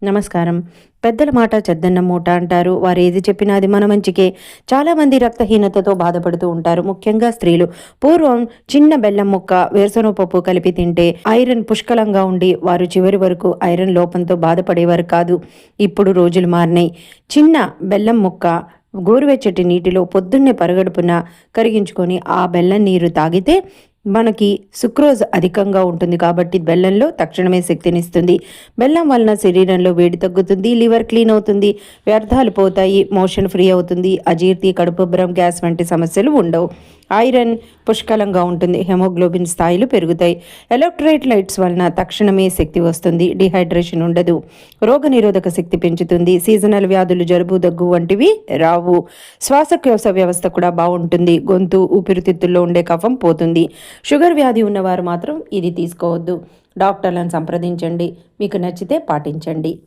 నమస్కారం. పెద్దల మాట చెద్దన్న మూట అంటారు. వారు ఏది చెప్పినా అది మన మంచికే. చాలామంది రక్తహీనతతో బాధపడుతూ ఉంటారు. ముఖ్యంగా స్త్రీలు. పూర్వం చిన్న బెల్లం ముక్క, వేరుశనగపప్పు కలిపి తింటే ఐరన్ పుష్కలంగా ఉండి వారు చివరి వరకు ఐరన్ లోపంతో బాధపడేవారు కాదు. ఇప్పుడు రోజులు మారినాయి. చిన్న బెల్లం ముక్క గోరువెచ్చటి నీటిలో పొద్దున్నే పరగడుపున కరిగించుకొని ఆ బెల్లం నీరు తాగితే మనకి సుక్రోజ్ అధికంగా ఉంటుంది కాబట్టి బెల్లంలో తక్షణమే శక్తినిస్తుంది. బెల్లం వలన శరీరంలో వేడి తగ్గుతుంది, లివర్ క్లీన్ అవుతుంది, వ్యర్థాలు పోతాయి, మోషన్ ఫ్రీ అవుతుంది, అజీర్తి, కడుపుబ్బరం, గ్యాస్ వంటి సమస్యలు ఉండవు. ఐరన్ పుష్కలంగా ఉంటుంది, హెమోగ్లోబిన్ స్థాయిలు పెరుగుతాయి. ఎలక్ట్రోలైట్ లైట్స్ వలన తక్షణమే శక్తి వస్తుంది, డిహైడ్రేషన్ ఉండదు, రోగనిరోధక శక్తి పెంచుతుంది, సీజనల్ వ్యాధులు, జలుబు, దగ్గు వంటివి రావు. శ్వాసకోశ వ్యవస్థ కూడా బాగుంటుంది, గొంతు, ఊపిరితిత్తుల్లో ఉండే కఫం పోతుంది. షుగర్ వ్యాధి ఉన్నవారు మాత్రం ఇది తీసుకోవద్దు. డాక్టర్లను సంప్రదించండి. మీకు నచ్చితే పాటించండి.